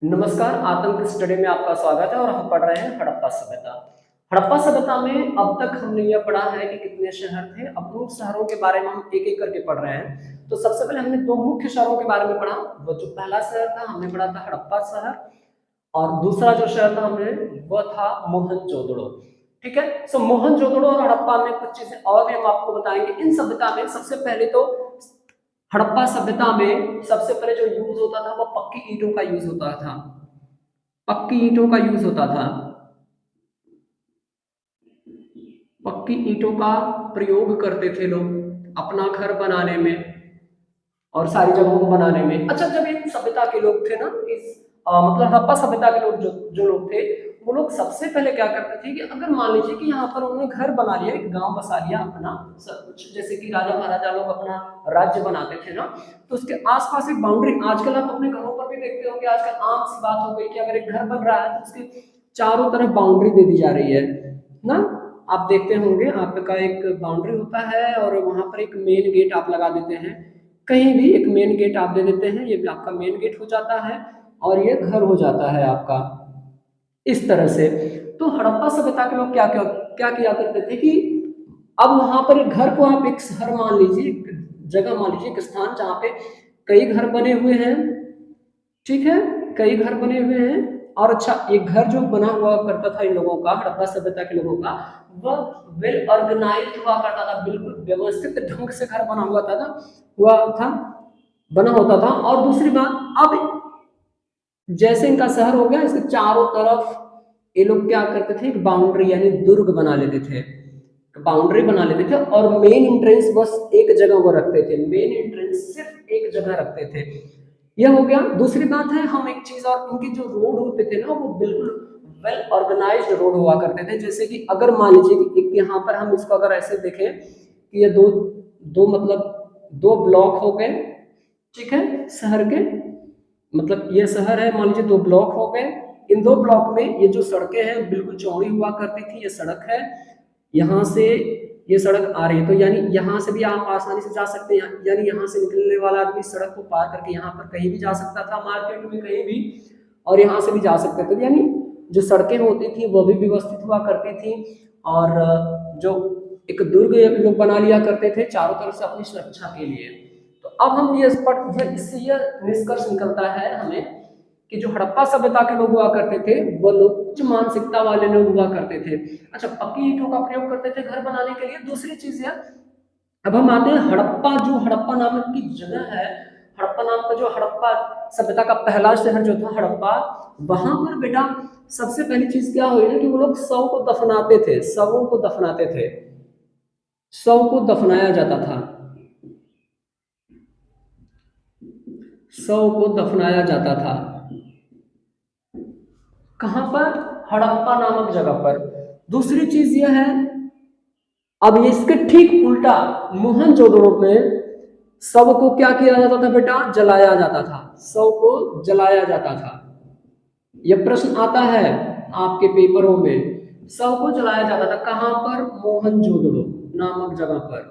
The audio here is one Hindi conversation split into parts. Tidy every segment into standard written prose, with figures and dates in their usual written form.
नमस्कार, आतंक स्टडी में आपका स्वागत है और हम पढ़ रहे हैं हड़प्पा सभ्यता। हड़प्पा सभ्यता में अब तक हमने यह पढ़ा है कि कितने शहर थे। अब उन शहरों के बारे में हम एक एक करके पढ़ रहे हैं। तो सबसे पहले हमने दो मुख्य शहरों के बारे में पढ़ा। वो जो पहला शहर था हमने पढ़ा था हड़प्पा शहर, और दूसरा जो शहर था हमने वो था मोहनजोदड़ो। ठीक है, सो मोहनजोदड़ो और हड़प्पा में कुछ चीजें और भी हम आपको बताएंगे। इन सभ्यता में सबसे पहले तो हड़प्पा सभ्यता में सबसे पहले जो यूज होता था वो पक्की ईंटों का यूज होता था। पक्की ईंटों का यूज होता था। पक्की ईंटों का प्रयोग करते थे लोग अपना घर बनाने में और सारी जगहों को बनाने में। अच्छा, जब इन सभ्यता के लोग थे ना, इस मतलब हड़प्पा सभ्यता के लोग जो जो लोग थे, वो लोग सबसे पहले क्या करते थे कि अगर मान लीजिए कि यहाँ पर उन्होंने घर बना लिया, एक गांव बसा लिया अपना, सब कुछ जैसे कि राजा महाराजा लोग अपना राज्य बनाते थे ना, तो उसके आसपास एक बाउंड्री, आजकल आप अपने घरों पर भी देखते हो कि आजकल आम सी बात हो गई कि अगर एक घर बन रहा है तो उसके चारों तरफ बाउंड्री दे दी जा रही है ना। आप देखते होंगे आपका एक बाउंड्री होता है और वहां पर एक मेन गेट आप लगा देते हैं। कहीं भी एक मेन गेट आप दे देते हैं, ये आपका मेन गेट हो जाता है और ये घर हो जाता है आपका, इस तरह से। तो हड़प्पा सभ्यता के लोग क्या क्या क्या किया करते थे कि अब वहां पर एक घर को आप एक शहर मान लीजिए, एक जगह मान लीजिए, एक स्थान जहाँ पे कई घर बने हुए हैं। ठीक है, कई घर बने हुए हैं। और अच्छा, एक घर जो बना हुआ करता था इन लोगों का, हड़प्पा सभ्यता के लोगों का, वह वेल ऑर्गेनाइज हुआ करता था, बिल्कुल व्यवस्थित ढंग से घर बना हुआ था बना होता था। और दूसरी बात, अब जैसे इनका शहर हो गया, इसके चारों तरफ ये लोग क्या करते थे, एक बाउंड्री यानी दुर्ग बना लेते थे, बाउंड्री बना लेते थे। और मेन एंट्रेंस बस एक जगह वो रखते थे, मेन एंट्रेंस सिर्फ एक जगह रखते थे। यह हो गया। दूसरी बात है, हम एक चीज और, इनके जो रोड होते थे ना, वो बिल्कुल वेल ऑर्गेनाइज्ड रोड हुआ करते थे। जैसे कि अगर मान लीजिए कि एक यहाँ पर हम इसको अगर ऐसे देखें कि ये दो दो मतलब दो ब्लॉक हो गए, ठीक है, शहर के, मतलब ये शहर है, मान लीजिए दो ब्लॉक हो गए। इन दो ब्लॉक में ये जो सड़कें हैं बिल्कुल चौड़ी हुआ करती थी। ये सड़क है, यहाँ से ये सड़क आ रही है, तो यानी यहाँ से भी आप आसानी से जा सकते हैं, यानी यहाँ से निकलने वाला आदमी सड़क को पार करके यहाँ पर कहीं भी जा सकता था, मार्केट में कहीं भी, और यहाँ से भी जा सकते थे। यानी जो सड़कें होती थी वो भी व्यवस्थित हुआ करती थी। और जो एक दुर्ग लोग बना लिया करते थे चारों तरफ से अपनी सुरक्षा के लिए। तो अब हम इससे यह निष्कर्ष निकलता है हमें कि जो हड़प्पा सभ्यता के लोग हुआ करते थे वो लोग उच्च मानसिकता वाले लोग हुआ करते थे। अच्छा, पक्की ईंटों का प्रयोग करते थे घर बनाने के लिए। दूसरी चीज है, अब हम आते हैं हड़प्पा, जो हड़प्पा नामक की जगह है, हड़प्पा नाम का जो हड़प्पा सभ्यता का पहला शहर जो था हड़प्पा, वहां पर बेटा सबसे पहली चीज क्या हुई ना कि वो लोग शव को दफनाते थे, शवों को दफनाते थे, शव को दफनाया जाता था, शव को दफनाया जाता था। कहां पर? हड़प्पा नामक जगह पर। दूसरी चीज यह है, अब इसके ठीक उल्टा मोहनजोदड़ो में शव को क्या किया जाता था बेटा? जलाया जाता था, शव को जलाया जाता था। यह प्रश्न आता है आपके पेपरों में, शव को जलाया जाता था कहां पर? मोहनजोदड़ो नामक जगह पर,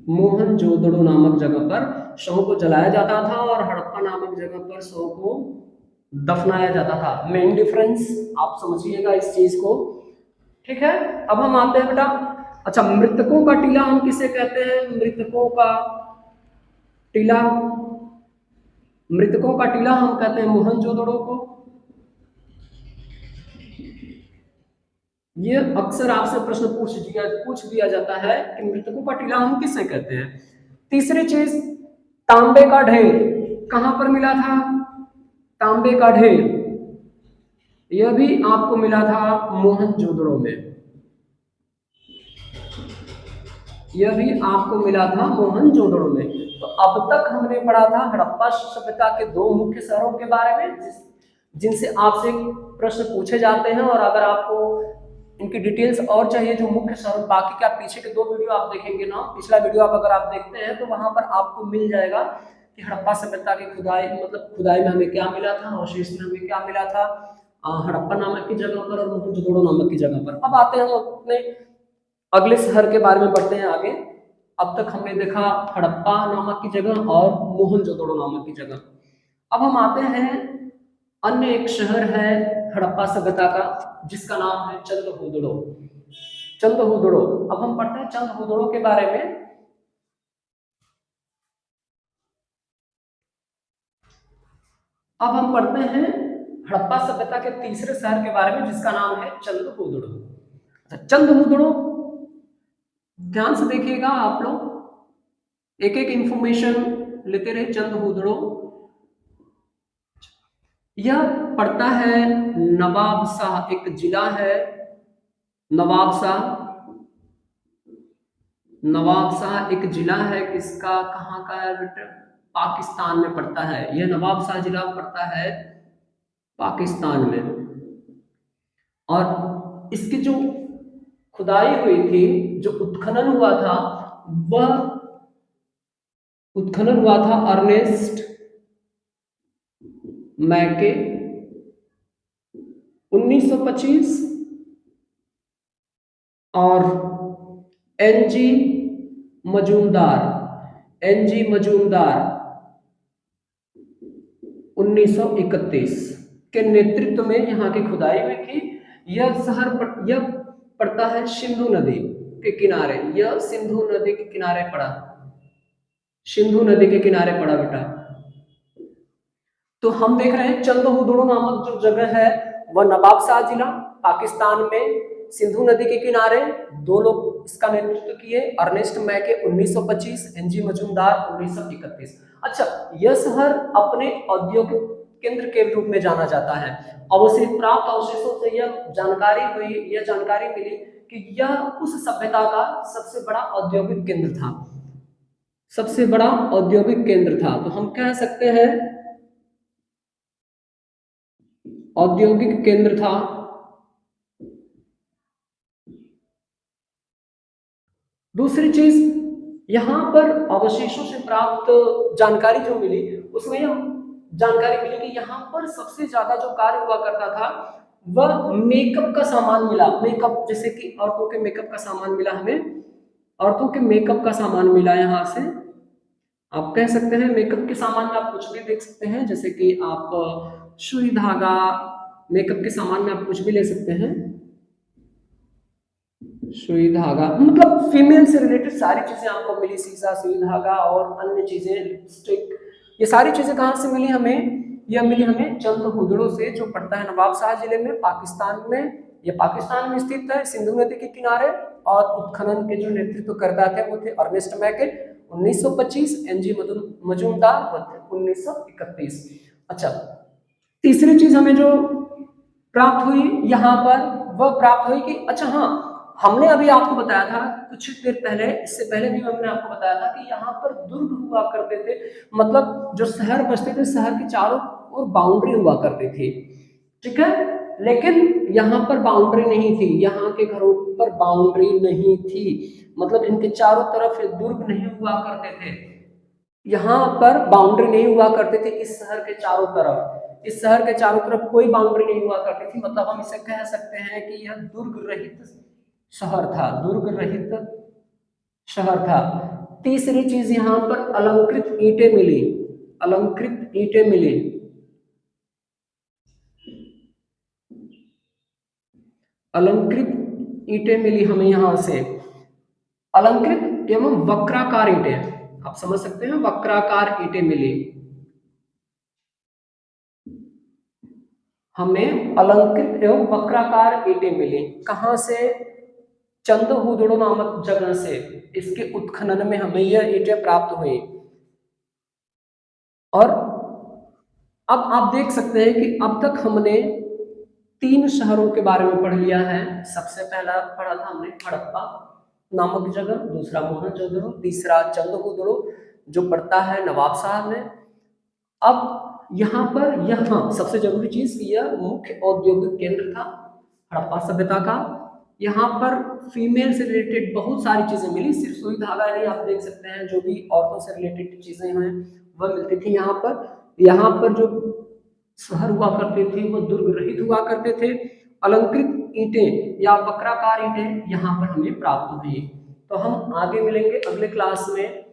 मोहनजोदड़ो नामक जगह पर शव को जलाया जाता था और हड़प्पा नामक जगह पर शव को दफनाया जाता था। मेन डिफरेंस आप समझिएगा इस चीज को। ठीक है, अब हम आते हैं बेटा, अच्छा, मृतकों का टीला हम किसे कहते हैं? मृतकों का टीला, मृतकों का टीला हम कहते हैं मोहनजोदड़ो को। ये अक्सर आपसे प्रश्न पूछ दिया जाता है कि मृतकों का टीला हम किसे कहते हैं। तीसरी चीज, तांबे का ढेर कहां पर मिला था? तांबे का ढेर यह भी आपको मिला था मोहनजोदड़ो में, यह भी आपको मिला था मोहनजोदड़ो में। तो अब तक हमने पढ़ा था हड़प्पा सभ्यता के दो मुख्य शहरों के बारे में जिनसे आपसे प्रश्न पूछे जाते हैं। और अगर आपको इनकी डिटेल्स और चाहिए, जो मुख्य शहर, बाकी के आप पीछे के दो वीडियो आप देखेंगे ना, पिछला वीडियो आप अगर आप देखते हैं तो वहां पर आपको मिल जाएगा कि हड़प्पा सभ्यता की खुदाई, मतलब खुदाई में हमें क्या मिला था, अवशेष में हमें क्या मिला था हड़प्पा नामक की जगह पर और मोहनजोदड़ो नामक की जगह पर। अब आते हैं हम अपने अगले शहर के बारे में, बढ़ते हैं आगे। अब तक हमने देखा हड़प्पा नामक की जगह और मोहनजोदड़ो नामक की जगह। अब हम आते हैं अन्य एक शहर है हड़प्पा सभ्यता का, जिसका नाम है चंद्रहुदड़ो। चंद्रहुदड़ो, अब हम पढ़ते हैं चंद्रहुदड़ो के बारे में। अब हम पढ़ते हैं हड़प्पा सभ्यता के तीसरे शहर के बारे में, जिसका नाम है चंद्रहुदड़ो। चंद्रहुदड़ो, ध्यान से देखिएगा आप लोग, एक एक इंफॉर्मेशन लेते रहे। चंद्रहुदड़ो यह पड़ता है नवाब शाह, एक जिला है नवाब शाह। नवाब शाह एक जिला है, किसका, कहाँ का है बेटा, पाकिस्तान में पड़ता है। यह नवाब शाह जिला पड़ता है पाकिस्तान में। और इसकी जो खुदाई हुई थी, जो उत्खनन हुआ था, वह उत्खनन हुआ था अर्नेस्ट मैके 1925 और एनजी मजूमदार 1931 के नेतृत्व में यहाँ की खुदाई हुई थी। यह यह पड़ता है सिंधु नदी के किनारे। यह सिंधु नदी के किनारे पड़ा, सिंधु नदी के किनारे पड़ा बेटा। तो हम देख रहे हैं चंद्रहुदड़ो नामक जो जगह है वह नवाब शाह जिला पाकिस्तान में, सिंधु नदी के किनारे। दो लोग इसका नेतृत्व किए, अर्नेस्ट मैके 1925, एनजी मजूमदार 1931। अच्छा, यह शहर अपने औद्योगिक केंद्र के रूप में जाना जाता है। अवशेष प्राप्त अवशेषों से यह जानकारी मिली कि यह उस सभ्यता का सबसे बड़ा औद्योगिक केंद्र था, सबसे बड़ा औद्योगिक केंद्र था। तो हम कह सकते हैं औद्योगिक केंद्र था। दूसरी चीज, यहाँ पर अवशेषों से प्राप्त जानकारी जो मिली, उसमें यह जानकारी मिली कि यहाँ पर सबसे ज्यादा जो कार्य हुआ करता था वह मेकअप का सामान मिला। मेकअप, जैसे कि औरतों के मेकअप का सामान मिला हमें, औरतों के मेकअप का सामान मिला यहाँ से। आप कह सकते हैं मेकअप के सामान में आप कुछ भी देख सकते हैं, जैसे कि आप सुई धागा, मेकअप के सामान में आप कुछ भी ले सकते हैं। सुई धागा मतलब फीमेल से रिलेटेड सारी चीजें आपको मिली, सीसा, सुई धागा और अन्य चीजें, लिपस्टिक, ये सारी चीजें कहाँ से मिली हमें? यह मिली हमें चंद्रहुदड़ो से, जो पड़ता है नवाब शाह जिले में, पाकिस्तान में। यह पाकिस्तान में स्थित है, सिंधु नदी के किनारे। और उत्खनन के जो नेतृत्व करता थे वो थे अर्नेस्ट मैके 1925, एनजी मजूमदार 1931। अच्छा, तीसरी चीज हमें जो प्राप्त हुई यहाँ पर, वह प्राप्त हुई कि अच्छा हाँ, हमने अभी आपको बताया था कुछ देर पहले, इससे पहले भी हमने आपको बताया था कि यहाँ पर दुर्ग हुआ करते थे। मतलब जो शहर बसते थे, शहर के चारों ओर बाउंड्री हुआ करती थी, ठीक है। लेकिन यहाँ पर बाउंड्री नहीं थी, यहाँ के घरों पर बाउंड्री नहीं थी, मतलब इनके चारों तरफ दुर्ग नहीं हुआ करते थे। यहाँ पर बाउंड्री नहीं हुआ करते थे इस शहर के चारों तरफ। इस शहर के चारों तरफ कोई बाउंड्री नहीं हुआ करती थी। मतलब हम इसे कह सकते हैं कि यह दुर्ग रहित शहर था, दुर्ग रहित शहर था। तीसरी चीज, यहाँ पर अलंकृत ईंटें मिली, अलंकृत ईंटें मिली। अलंकृत ईंटें मिली हमें यहाँ से, अलंकृत एवं वक्राकार ईंटें, आप समझ सकते हैं, वक्राकार ईंटें मिली हमें, अलंकृत एवं वक्राकार ईंटें मिली। कहां से? चंद्रहुदड़ो नामक जगह से। इसके उत्खनन में हमें यह ईंटें प्राप्त हुई। और अब आप देख सकते हैं कि अब तक हमने 3 शहरों के बारे में पढ़ लिया है। सबसे पहला पढ़ा था हमने हड़प्पा नामक जगह, दूसरा मोहनजोदड़ो, तीसरा चंद्रहुदड़ो जो पड़ता है नवाब शाह में। अब यहाँ पर यहाँ सबसे जरूरी चीज, यह मुख्य औद्योगिक केंद्र था हड़प्पा सभ्यता का। यहाँ पर फीमेल से रिलेटेड बहुत सारी चीजें मिली, सिर्फ सुई धागा नहीं, आप देख सकते हैं जो भी औरतों से रिलेटेड चीजें हैं वह मिलती थी यहाँ पर। यहाँ पर जो शहर हुआ करते थे वो दुर्ग रहित हुआ करते थे। अलंकृत ईंटें या वक्राकार ईंटें यहाँ पर हमें प्राप्त हुई। तो हम आगे मिलेंगे अगले क्लास में।